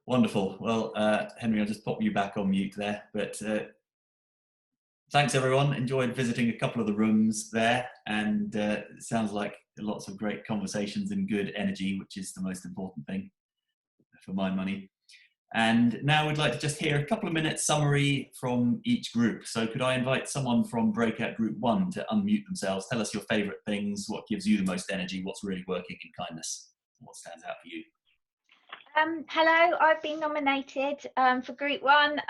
Wonderful. Well, Henry, I'll just pop you back on mute there. But thanks, everyone. Enjoyed visiting a couple of the rooms there. And it sounds like lots of great conversations and good energy, which is the most important thing for my money. And now we'd like to just hear a couple of minutes summary from each group. So could I invite someone from Breakout Group 1 to unmute themselves, tell us your favorite things, what gives you the most energy, what's really working in kindness, what stands out for you? Hello, I've been nominated for Group 1.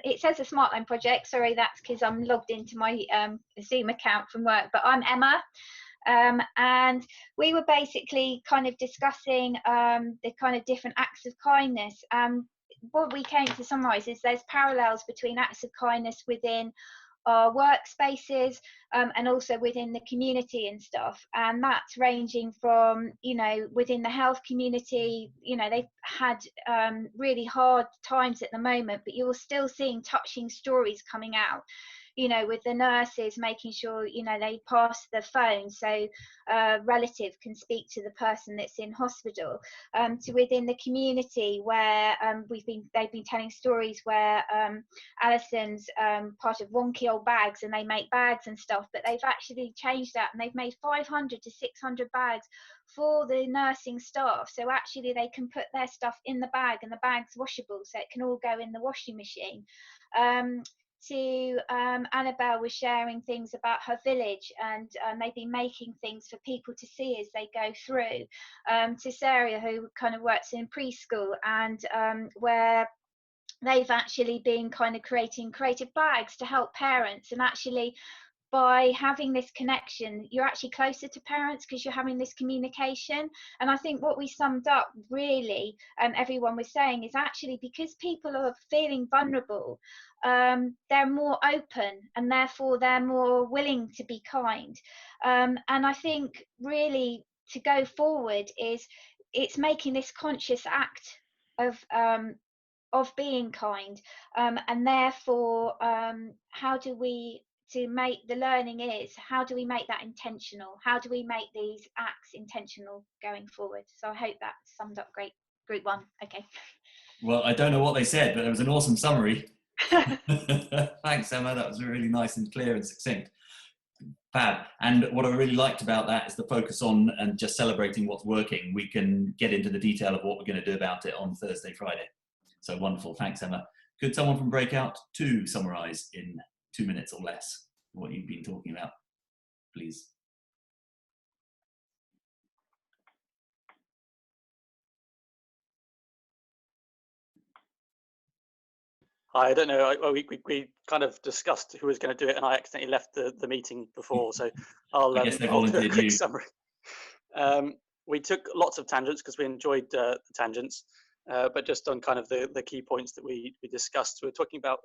It says the Smart Line Project. Sorry, that's because I'm logged into my Zoom account from work, but I'm Emma. And we were basically kind of discussing the kind of different acts of kindness. What we came to summarise is there's parallels between acts of kindness within our workspaces and also within the community and stuff, and that's ranging from, you know, within the health community, you know, they've had really hard times at the moment, but you're still seeing touching stories coming out, you know, with the nurses making sure, you know, they pass the phone so a relative can speak to the person that's in hospital, to within the community where they've been telling stories where Alison's part of Wonky Old Bags, and they make bags and stuff, but they've actually changed that and they've made 500 to 600 bags for the nursing staff, so actually they can put their stuff in the bag and the bag's washable, so it can all go in the washing machine. Annabelle was sharing things about her village, and they've been making things for people to see as they go through. To Sarah, who kind of works in preschool, and where they've actually been kind of creating creative bags to help parents, and actually by having this connection, you're actually closer to parents because you're having this communication. And I think what we summed up really, everyone was saying, is actually because people are feeling vulnerable, they're more open and therefore they're more willing to be kind. And I think really to go forward is it's making this conscious act of being kind, and therefore how do we to make the learning is how do we make that intentional, how do we make these acts intentional going forward. So I hope that summed up great Group 1. Okay, well, I don't know what they said, but it was an awesome summary. Thanks, Emma, that was really nice and clear and succinct. Fab. And what I really liked about that is the focus on and just celebrating what's working. We can get into the detail of what we're going to do about it on Thursday, Friday. So wonderful. Thanks, Emma. Could someone from Breakout 2 summarize in 2 minutes or less what you've been talking about, please? I don't know. We kind of discussed who was going to do it, and I accidentally left the meeting before. So I'll do a quick summary. We took lots of tangents because we enjoyed the tangents, but just on kind of the key points that we discussed. We were talking about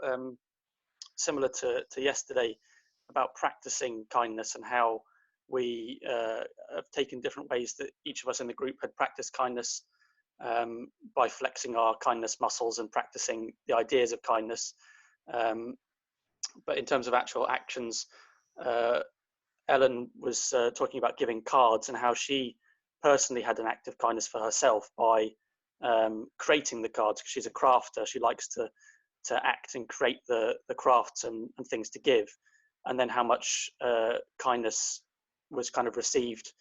similar to yesterday about practicing kindness and how we have taken different ways that each of us in the group had practiced kindness by flexing our kindness muscles and practicing the ideas of kindness. But in terms of actual actions, Ellen was talking about giving cards and how she personally had an act of kindness for herself by creating the cards, because she's a crafter. She likes to act and create the crafts and things to give, and then how much kindness was kind of received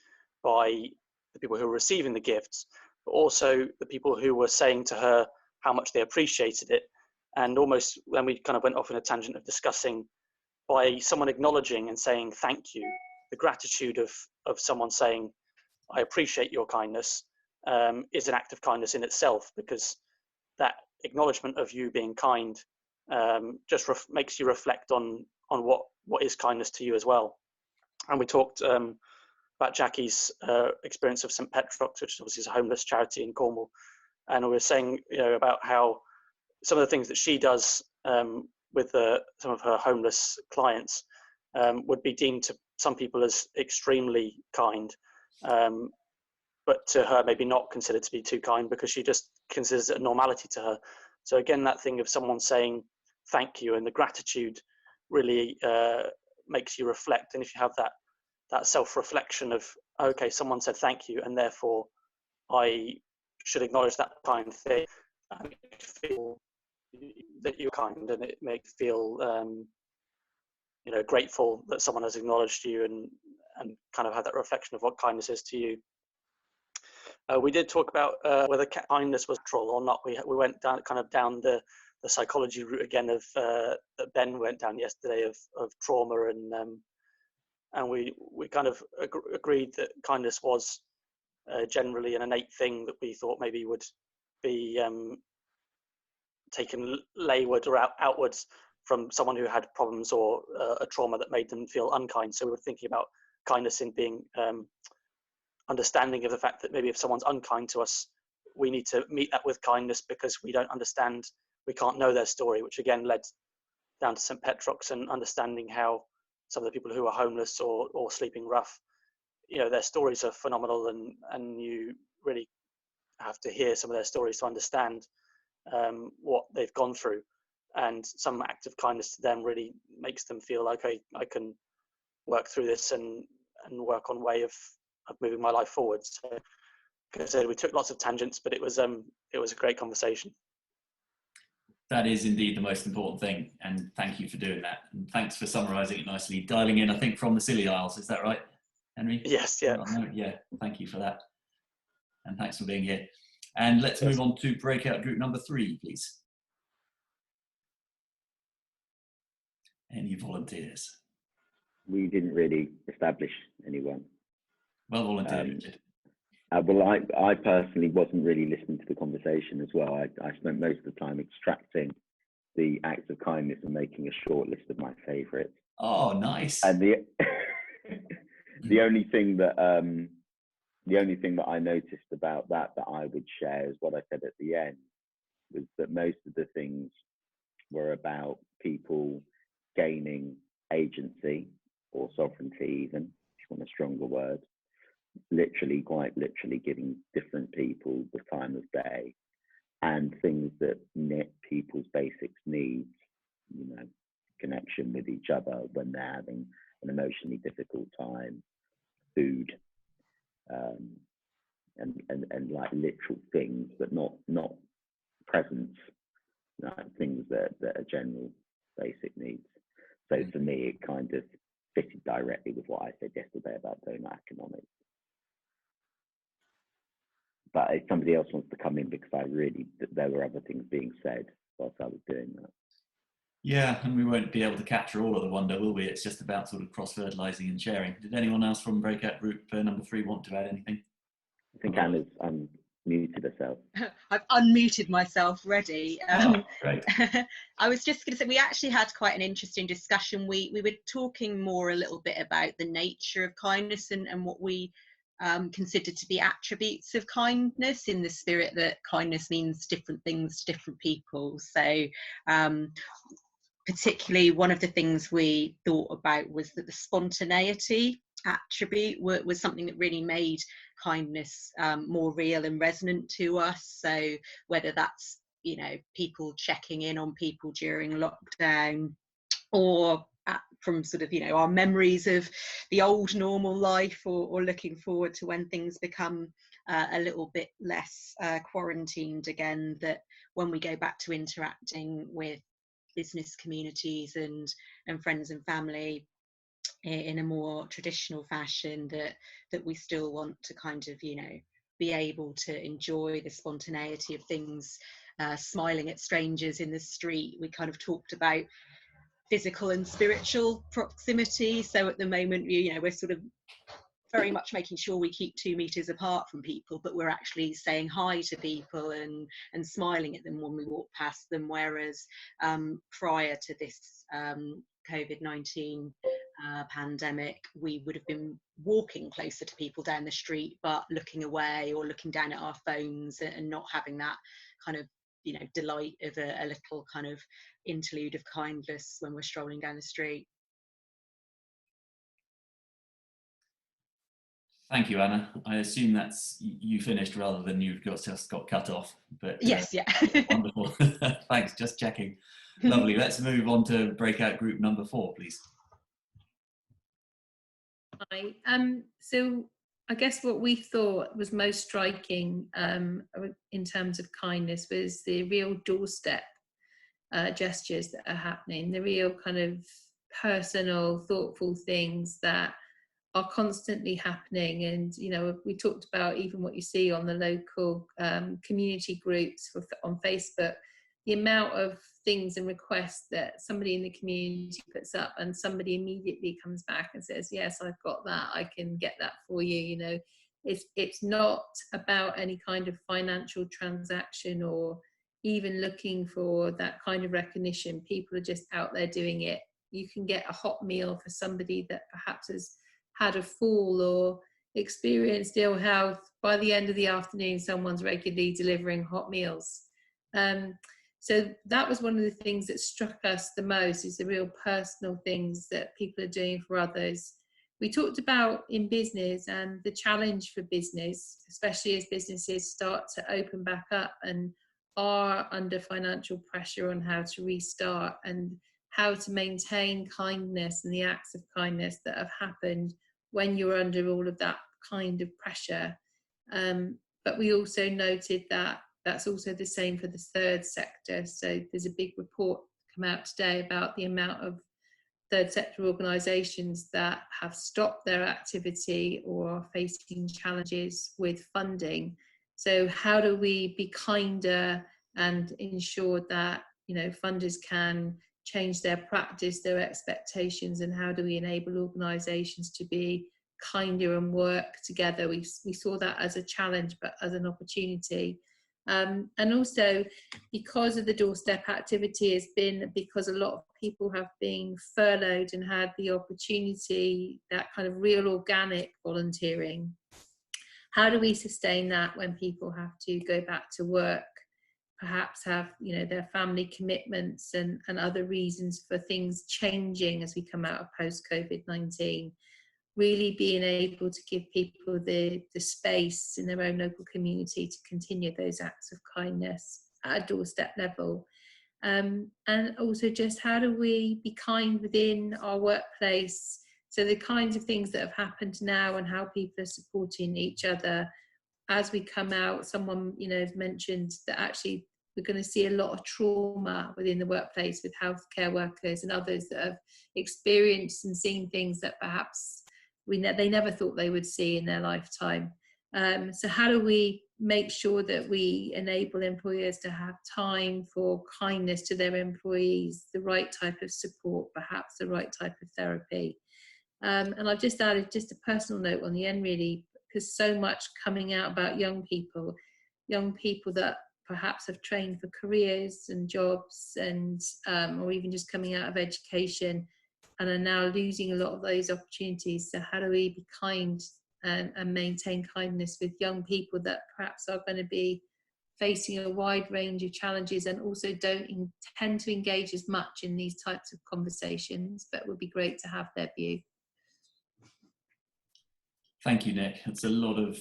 by the people who were receiving the gifts, but also the people who were saying to her how much they appreciated it. And almost then we kind of went off in a tangent of discussing by someone acknowledging and saying thank you, the gratitude of someone saying I appreciate your kindness is an act of kindness in itself, because that acknowledgement of you being kind just makes you reflect on what is kindness to you as well. And we talked about Jackie's experience of St. Petrock's, which obviously is a homeless charity in Cornwall, and we were saying, you know, about how some of the things that she does with some of her homeless clients would be deemed to some people as extremely kind, but to her maybe not considered to be too kind, because she just considers it a normality to her. So again, that thing of someone saying thank you and the gratitude really makes you reflect. And if you have that self-reflection of, okay, someone said thank you, and therefore I should acknowledge that kind of thing, you're kind, and it makes you feel grateful that someone has acknowledged you and kind of had that reflection of what kindness is to you. We did talk about whether kindness was natural or not. We went down the psychology route again of that Ben went down yesterday of trauma, and we kind of agreed that kindness was generally an innate thing that we thought maybe would be taken layward or outwards from someone who had problems or a trauma that made them feel unkind. So we were thinking about kindness in being understanding of the fact that maybe if someone's unkind to us, we need to meet that with kindness because we don't understand, we can't know their story, which again led down to St. Petrock's and understanding how some of the people who are homeless or sleeping rough, their stories are phenomenal, and you really have to hear some of their stories to understand what they've gone through. And some act of kindness to them really makes them feel like I can work through this and work on way of moving my life forward. So, like I said, we took lots of tangents, but it was a great conversation. That is indeed the most important thing, and thank you for doing that. And thanks for summarising it nicely. Dialing in, I think, from the Scilly Isles, is that right, Henry? Yes, yeah. Yeah, thank you for that. And thanks for being here. And let's move on to breakout group number 3, please. Any volunteers? We didn't really establish anyone. Well volunteered, Richard. Well, I personally wasn't really listening to the conversation as well. I spent most of the time extracting the acts of kindness and making a short list of my favourites. Oh, nice. And the only thing that I noticed about that I would share is what I said at the end, was that most of the things were about people gaining agency or sovereignty, even if you want a stronger word. Quite literally giving different people the time of day and things that knit people's basic needs, connection with each other when they're having an emotionally difficult time, food, and like literal things, but not presents, things that are general basic needs. So for me, it kind of fitted directly with what I said yesterday about donor economics. But if somebody else wants to come in, because there were other things being said whilst I was doing that. Yeah, and we won't be able to capture all of the wonder, will we? It's just about sort of cross-fertilising and sharing. Did anyone else from breakout group number 3 want to add anything? I think Anna's unmuted herself. I've unmuted myself ready. Great. I was just going to say, we actually had quite an interesting discussion. We were talking more a little bit about the nature of kindness and what we consider to be attributes of kindness, in the spirit that kindness means different things to different people. So particularly one of the things we thought about was that the spontaneity attribute was something that really made kindness more real and resonant to us. So whether that's people checking in on people during lockdown, or from sort of our memories of the old normal life, or looking forward to when things become a little bit less quarantined again, that when we go back to interacting with business communities and friends and family in a more traditional fashion, that we still want to kind of be able to enjoy the spontaneity of things, smiling at strangers in the street. We kind of talked about physical and spiritual proximity. So at the moment, we're sort of very much making sure we keep 2 meters apart from people, but we're actually saying hi to people and smiling at them when we walk past them. Whereas prior to this COVID-19 pandemic, we would have been walking closer to people down the street, but looking away or looking down at our phones and not having that kind of delight of a little kind of interlude of kindness when we're strolling down the street. Thank you, Anna. I assume that's you finished rather than you just got cut off. But yes, yeah. Wonderful. Thanks. Just checking. Lovely. Let's move on to breakout group number 4, please. Hi. So I guess what we thought was most striking in terms of kindness was the real doorstep gestures that are happening, the real kind of personal, thoughtful things that are constantly happening. And we talked about even what you see on the local community groups on Facebook, the amount of things and requests that somebody in the community puts up, and somebody immediately comes back and says, yes, I've got that, I can get that for you. It's not about any kind of financial transaction or even looking for that kind of recognition. People are just out there doing it. You can get a hot meal for somebody that perhaps has had a fall or experienced ill health. By the end of the afternoon, someone's regularly delivering hot meals. So that was one of the things that struck us the most, is the real personal things that people are doing for others. We talked about in business and the challenge for business, especially as businesses start to open back up and are under financial pressure on how to restart, and how to maintain kindness and the acts of kindness that have happened when you're under all of that kind of pressure. But we also noted that that's also the same for the third sector. So there's a big report come out today about the amount of third sector organisations that have stopped their activity or are facing challenges with funding. So how do we be kinder and ensure that funders can change their practice, their expectations, and how do we enable organisations to be kinder and work together? We saw that as a challenge, but as an opportunity. And also, because of the doorstep activity has been because a lot of people have been furloughed and had the opportunity, that kind of real organic volunteering. How do we sustain that when people have to go back to work, perhaps have their family commitments and other reasons for things changing as we come out of post-COVID-19? Really being able to give people the space in their own local community to continue those acts of kindness at a doorstep level. And also just how do we be kind within our workplace? So the kinds of things that have happened now and how people are supporting each other as we come out. Someone mentioned that actually we're going to see a lot of trauma within the workplace with healthcare workers and others that have experienced and seen things that perhaps they never thought they would see in their lifetime. So how do we make sure that we enable employers to have time for kindness to their employees, the right type of support, perhaps the right type of therapy? And I've just added just a personal note on the end, really, because so much coming out about young people that perhaps have trained for careers and jobs and or even just coming out of education and are now losing a lot of those opportunities. So how do we be kind and maintain kindness with young people that perhaps are going to be facing a wide range of challenges and also don't tend to engage as much in these types of conversations, but it would be great to have their view. Thank you, Nick. It's a lot of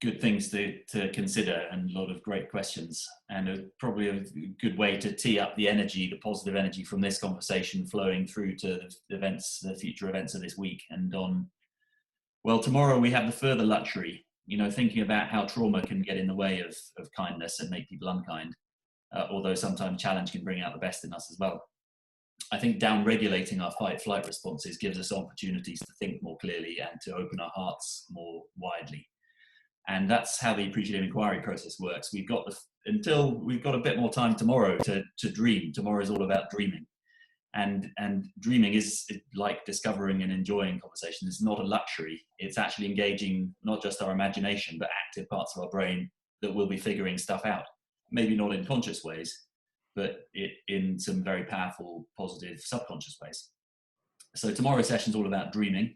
good things to consider and a lot of great questions, and probably a good way to tee up the energy, the positive energy from this conversation flowing through to the future events of this week and on. Well, tomorrow we have the further luxury, thinking about how trauma can get in the way of kindness and make people unkind, although sometimes challenge can bring out the best in us as well. I think down-regulating our fight-flight responses gives us opportunities to think more clearly and to open our hearts more widely. And that's how the appreciative inquiry process works. We've got a bit more time tomorrow to dream. Tomorrow is all about dreaming. And dreaming is like discovering and enjoying conversation. It's not a luxury. It's actually engaging not just our imagination, but active parts of our brain that will be figuring stuff out. Maybe not in conscious ways, but in some very powerful, positive, subconscious ways. So tomorrow's session is all about dreaming.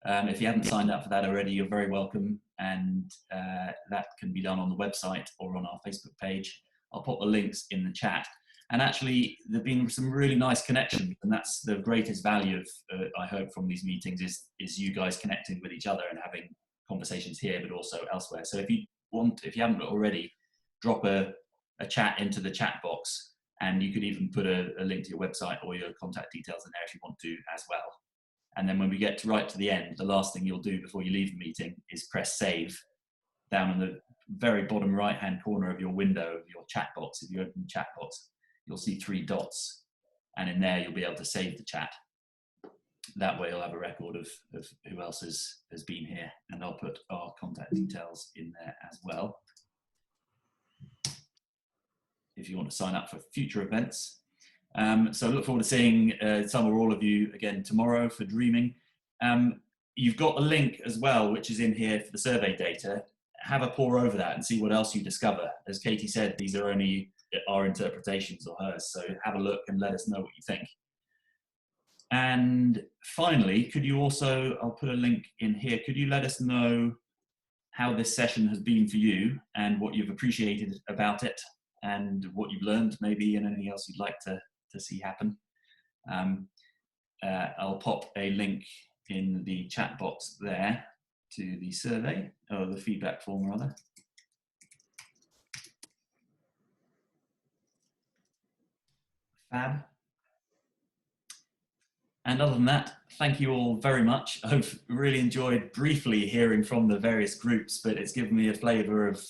If you haven't signed up for that already, you're very welcome. And that can be done on the website or on our Facebook page. I'll put the links in the chat. And actually, there've been some really nice connections, and that's the greatest value of, I hope, from these meetings is you guys connecting with each other and having conversations here, but also elsewhere. So if you haven't already, drop a chat into the chat box, and you could even put a link to your website or your contact details in there if you want to as well. And then when we get right to the end, the last thing you'll do before you leave the meeting is press save down in the very bottom right-hand corner of your window of your chat box, if you open the chat box. you'll see 3 dots, and in there you'll be able to save the chat. That way you'll have a record of who else has been here, and I'll put our contact details in there as well if you want to sign up for future events. So I look forward to seeing some or all of you again tomorrow for Dreaming. You've got a link as well, which is in here for the survey data. Have a pore over that and see what else you discover. As Katie said, these are only our interpretations or hers, so have a look and let us know what you think. And finally, could you also, I'll put a link in here, could you let us know how this session has been for you and what you've appreciated about it and what you've learned maybe, and anything else you'd like to see happen. I'll pop a link in the chat box there to the survey, or the feedback form rather. Fab. And other than that, thank you all very much. I've really enjoyed briefly hearing from the various groups, but it's given me a flavour of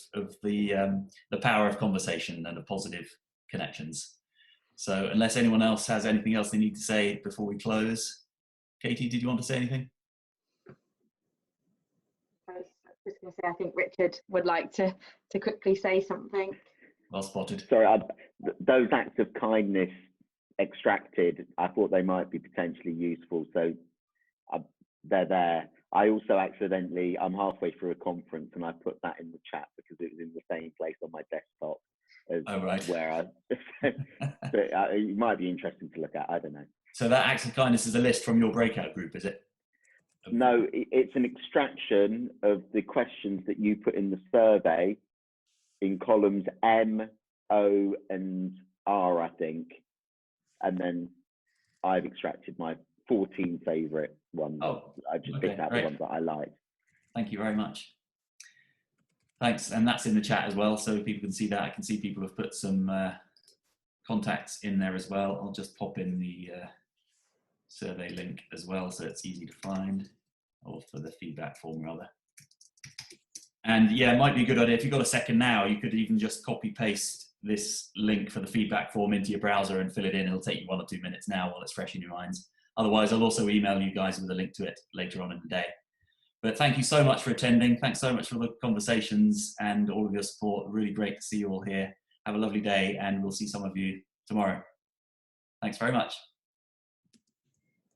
the power of conversation and of positive connections. So unless anyone else has anything else they need to say before we close. Katie, did you want to say anything? I was just going to say, I think Richard would like to quickly say something. Well spotted. Sorry, those acts of kindness extracted, I thought they might be potentially useful, so they're there. I also accidentally, I'm halfway through a conference and I put that in the chat because it was in the same place on my desktop as where I, but it might be interesting to look at, I don't know. So that acts of kindness is a list from your breakout group, is it? No, it's an extraction of the questions that you put in the survey in columns M, O, and R, I think. And then I've extracted my 14 favourite ones. Oh, I've just picked out the ones that I liked. Thank you very much. Thanks, and that's in the chat as well, so people can see that. I can see people have put some contacts in there as well. I'll just pop in the survey link as well, so it's easy to find, or for the feedback form rather. And yeah, it might be a good idea, if you've got a second now, you could even just copy paste this link for the feedback form into your browser and fill it in. It'll take you 1 or 2 minutes now while it's fresh in your minds. Otherwise, I'll also email you guys with a link to it later on in the day. But thank you so much for attending. Thanks so much for the conversations and all of your support. Really great to see you all here. Have a lovely day, and we'll see some of you tomorrow. Thanks very much.